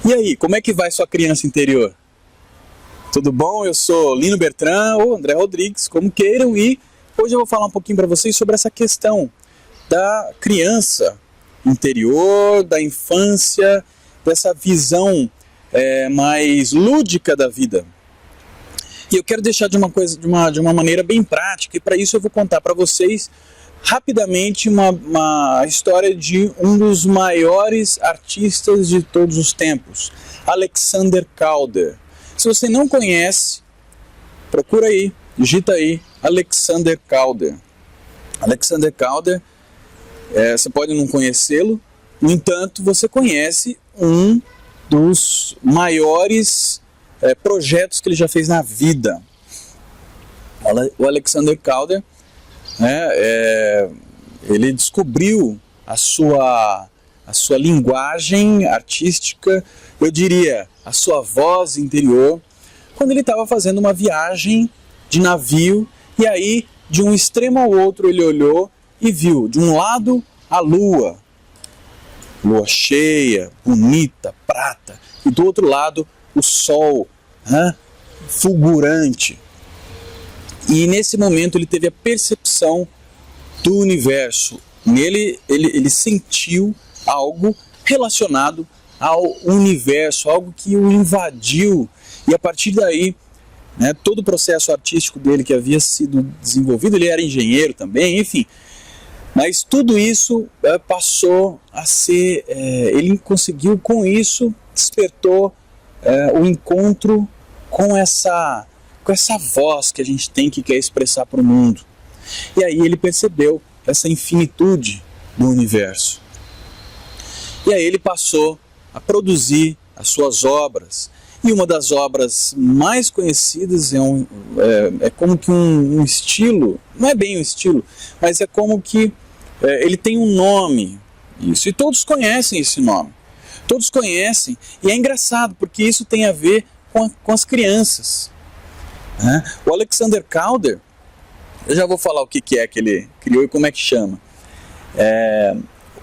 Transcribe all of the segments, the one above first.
E aí, como é que vai sua criança interior? Tudo bom? Eu sou Lino Bertrand ou André Rodrigues, como queiram, e hoje eu vou falar um pouquinho para vocês sobre essa questão da criança interior, da infância, dessa visão mais lúdica da vida. E eu quero deixar de uma maneira bem prática, e para isso eu vou contar para vocês rapidamente uma história de um dos maiores artistas de todos os tempos, Alexander Calder. Se você não conhece, procura aí, digita aí, Alexander Calder. Alexander Calder, você pode não conhecê-lo, no entanto, você conhece um dos maiores projetos que ele já fez na vida. O Alexander Calder, ele descobriu a sua linguagem artística, eu diria, a sua voz interior, quando ele estava fazendo uma viagem de navio, e aí, de um extremo ao outro, ele olhou e viu, de um lado, a lua cheia, bonita, prata, e do outro lado, o sol, fulgurante. E nesse momento ele teve a percepção do universo. Nele ele sentiu algo relacionado ao universo, algo que o invadiu. E a partir daí, todo o processo artístico dele que havia sido desenvolvido, ele era engenheiro também, enfim. Mas tudo isso passou a ser... ele conseguiu, com isso, despertou o encontro com essa voz que a gente tem, que quer expressar para o mundo. E aí ele percebeu essa infinitude do universo. E aí ele passou a produzir as suas obras. E uma das obras mais conhecidas é como que um estilo, não é bem um estilo, mas é como que ele tem um nome, isso, e todos conhecem esse nome. Todos conhecem, e é engraçado, porque isso tem a ver com as crianças. O Alexander Calder, eu já vou falar o que é que ele criou e como é que chama.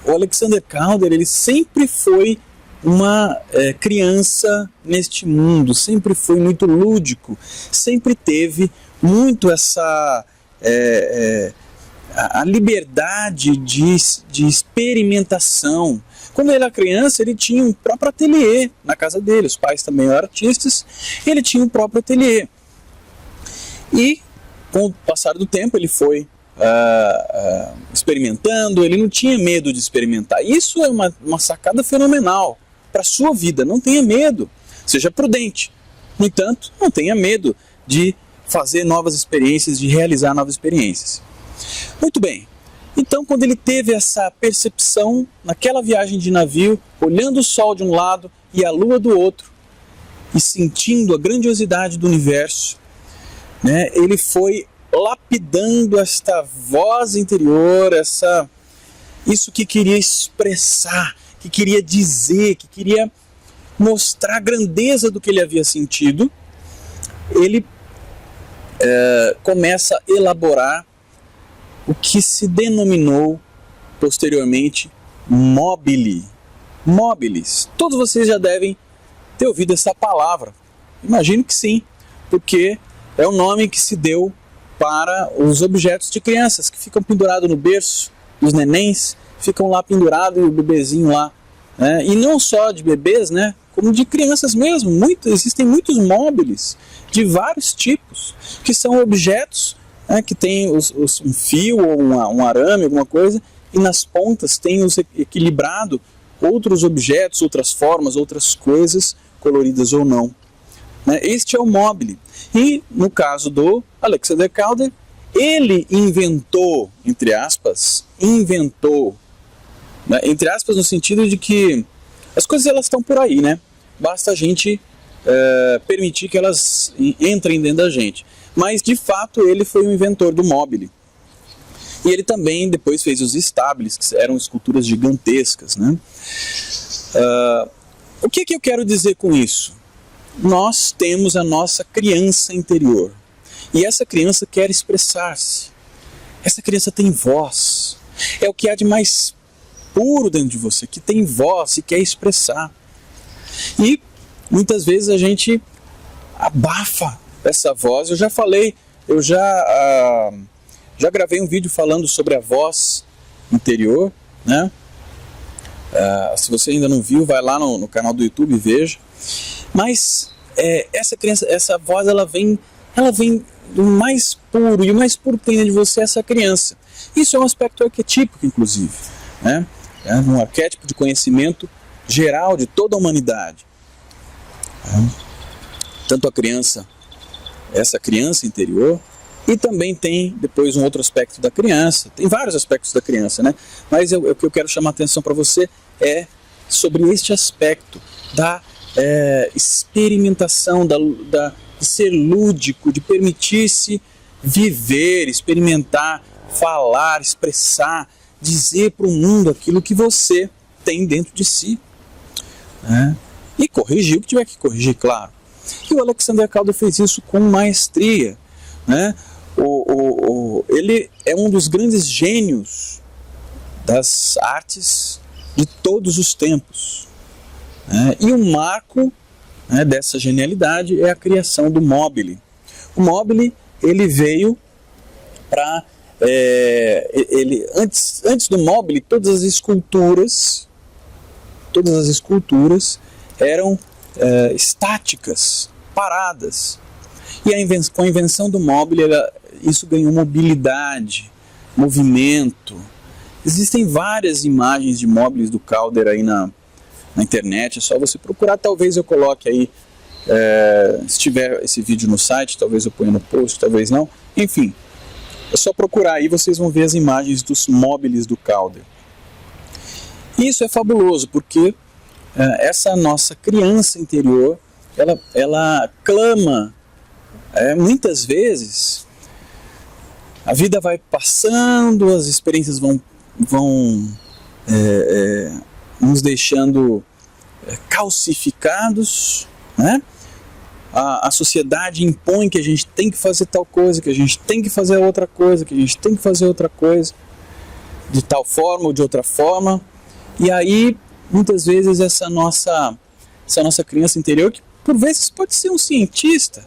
O Alexander Calder, ele sempre foi uma criança neste mundo, sempre foi muito lúdico, sempre teve muito essa a liberdade de experimentação. Quando ele era criança, ele tinha um próprio ateliê na casa dele, os pais também eram artistas, ele tinha um próprio ateliê. E com o passar do tempo ele foi experimentando, ele não tinha medo de experimentar. Isso é uma sacada fenomenal para a sua vida. Não tenha medo, seja prudente. No entanto, não tenha medo de fazer novas experiências, de realizar novas experiências. Muito bem, então quando ele teve essa percepção, naquela viagem de navio, olhando o sol de um lado e a lua do outro, e sentindo a grandiosidade do universo, ele foi lapidando esta voz interior, isso que queria expressar, que queria dizer, que queria mostrar a grandeza do que ele havia sentido. Ele começa a elaborar o que se denominou posteriormente mobile. Mobiles. Todos vocês já devem ter ouvido essa palavra. Imagino que sim, porque é o nome que se deu para os objetos de crianças que ficam pendurados no berço, os nenéns ficam lá pendurados e o bebezinho lá. E não só de bebês, como de crianças mesmo. Existem muitos móveis de vários tipos, que são objetos que tem um fio ou um arame, alguma coisa, e nas pontas tem equilibrado outros objetos, outras formas, outras coisas, coloridas ou não. Este é o mobile. E no caso do Alexander Calder, ele inventou, entre aspas, no sentido de que as coisas elas estão por aí, basta a gente permitir que elas entrem dentro da gente. Mas de fato ele foi o inventor do mobile. E ele também depois fez os estables, que eram esculturas gigantescas. O que eu quero dizer com isso? Nós temos a nossa criança interior. E essa criança quer expressar-se. Essa criança tem voz. É o que há de mais puro dentro de você, que tem voz e quer expressar. E muitas vezes a gente abafa essa voz. Eu já falei, já gravei um vídeo falando sobre a voz interior, né? Se você ainda não viu, vai lá no canal do YouTube e veja. Mas essa voz, ela vem do mais puro, e o mais puro que tem dentro de você é essa criança. Isso é um aspecto arquetípico, inclusive, né? É um arquétipo de conhecimento geral de toda a humanidade. Tanto a criança, essa criança interior, e também tem depois um outro aspecto da criança. Tem vários aspectos da criança, né? Mas o que eu quero chamar a atenção para você é sobre este aspecto da experimentação, de ser lúdico, de permitir-se viver, experimentar, falar, expressar, dizer para o mundo aquilo que você tem dentro de si, né? E corrigir o que tiver que corrigir, claro. E o Alexander Calder fez isso com maestria, né? Ele é um dos grandes gênios das artes de todos os tempos, né? E um marco, né, dessa genialidade é a criação do Mobile. O Mobile, ele veio para... antes do Mobile, todas as esculturas eram estáticas, paradas. E com a invenção do Mobile, isso ganhou mobilidade, movimento. Existem várias imagens de Mobiles do Calder aí na internet, é só você procurar. Talvez eu coloque aí, se tiver esse vídeo no site, talvez eu ponha no post, talvez não. Enfim, é só procurar aí, vocês vão ver as imagens dos Mobiles do Calder. Isso é fabuloso, porque essa nossa criança interior, ela clama. Muitas vezes a vida vai passando, as experiências vão nos deixando calcificados, né? A sociedade impõe que a gente tem que fazer tal coisa, que a gente tem que fazer outra coisa, que a gente tem que fazer outra coisa, de tal forma ou de outra forma. E aí, muitas vezes, essa nossa criança interior, que por vezes pode ser um cientista,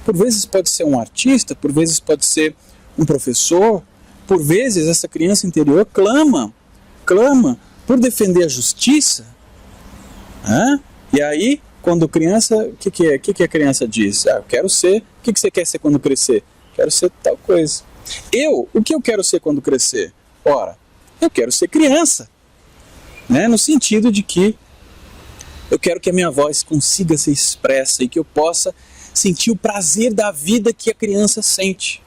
por vezes pode ser um artista, por vezes pode ser um professor, por vezes essa criança interior clama por defender a justiça. E aí, quando criança, o que a criança diz? Eu quero ser, o que você quer ser quando crescer? Quero ser tal coisa. O que eu quero ser quando crescer? Ora, eu quero ser criança, né? No sentido de que eu quero que a minha voz consiga ser expressa e que eu possa sentir o prazer da vida que a criança sente.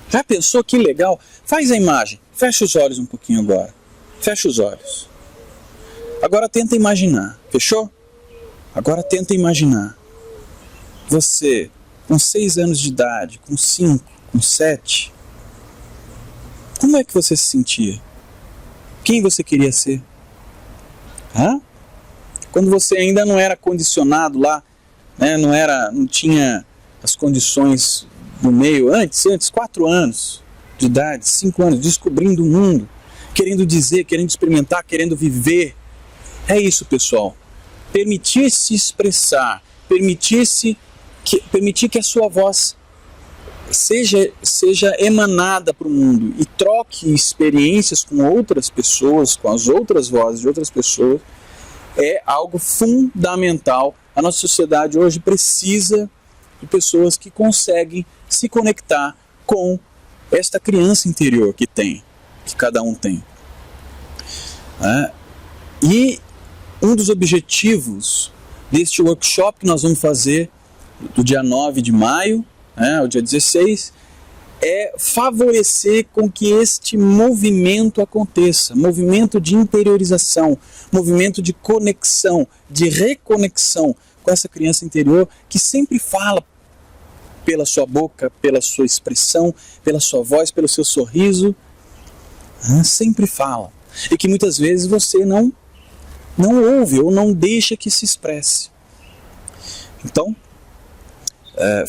Já pensou que legal? Faz a imagem, fecha os olhos um pouquinho agora. Fecha os olhos. Agora tenta imaginar, fechou? Agora tenta imaginar. Você, com 6 anos de idade, com 5, com 7, como é que você se sentia? Quem você queria ser? Quando você ainda não era condicionado lá, né, não tinha as condições do meio, antes 4 anos de idade, 5 anos, descobrindo o mundo, querendo dizer, querendo experimentar, querendo viver. É isso, pessoal. Permitir-se expressar, permitir que a sua voz seja emanada para o mundo e troque experiências com outras pessoas, com as outras vozes de outras pessoas, é algo fundamental. A nossa sociedade hoje precisa de pessoas que conseguem se conectar com esta criança interior que cada um tem. E um dos objetivos deste workshop que nós vamos fazer do dia 9 de maio, ao dia 16, é favorecer com que este movimento aconteça, movimento de interiorização, movimento de conexão, de reconexão com essa criança interior que sempre fala pela sua boca, pela sua expressão, pela sua voz, pelo seu sorriso, sempre fala. E que muitas vezes você não ouve ou não deixa que se expresse. Então,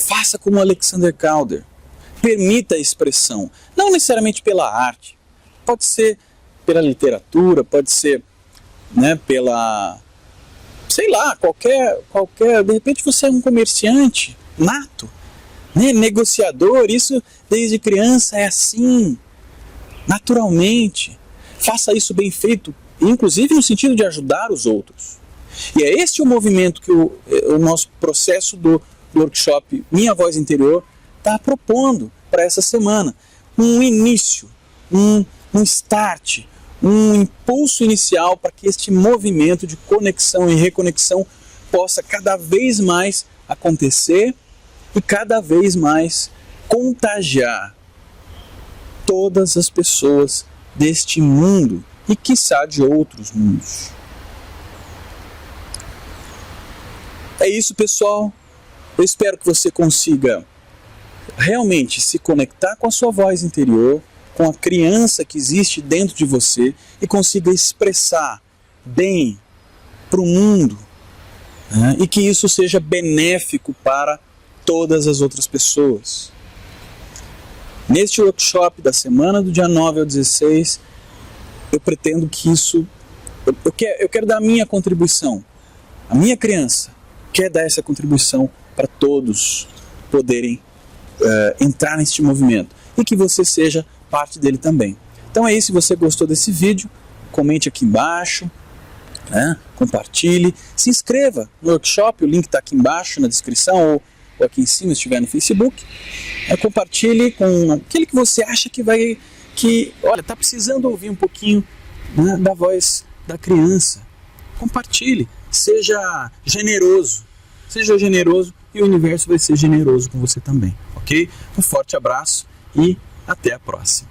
faça como Alexander Calder. Permita a expressão, não necessariamente pela arte, pode ser pela literatura, pode ser, né, sei lá, qualquer, de repente você é um comerciante nato, né? Negociador, isso desde criança é assim, naturalmente. Faça isso bem feito, inclusive no sentido de ajudar os outros. E é este o movimento que o nosso processo do workshop Minha Voz Interior está propondo para essa semana. Um início, um start, um impulso inicial para que este movimento de conexão e reconexão possa cada vez mais acontecer e cada vez mais contagiar todas as pessoas deste mundo e quiçá de outros mundos. É isso, pessoal. Eu espero que você consiga realmente se conectar com a sua voz interior, com a criança que existe dentro de você e consiga expressar bem para o mundo, né? E que isso seja benéfico para todas as outras pessoas. Neste workshop da semana do dia 9 ao 16, eu pretendo que isso... Eu quero dar a minha contribuição. A minha criança quer dar essa contribuição para todos poderem entrar neste movimento e que você seja parte dele também. Então é isso, se você gostou desse vídeo, comente aqui embaixo, né? Compartilhe, se inscreva no workshop, o link está aqui embaixo na descrição ou aqui em cima se estiver no Facebook. Compartilhe com aquele que você acha que olha, está precisando ouvir um pouquinho, né, da voz da criança. Compartilhe, seja generoso e o universo vai ser generoso com você também, ok? Um forte abraço e até a próxima.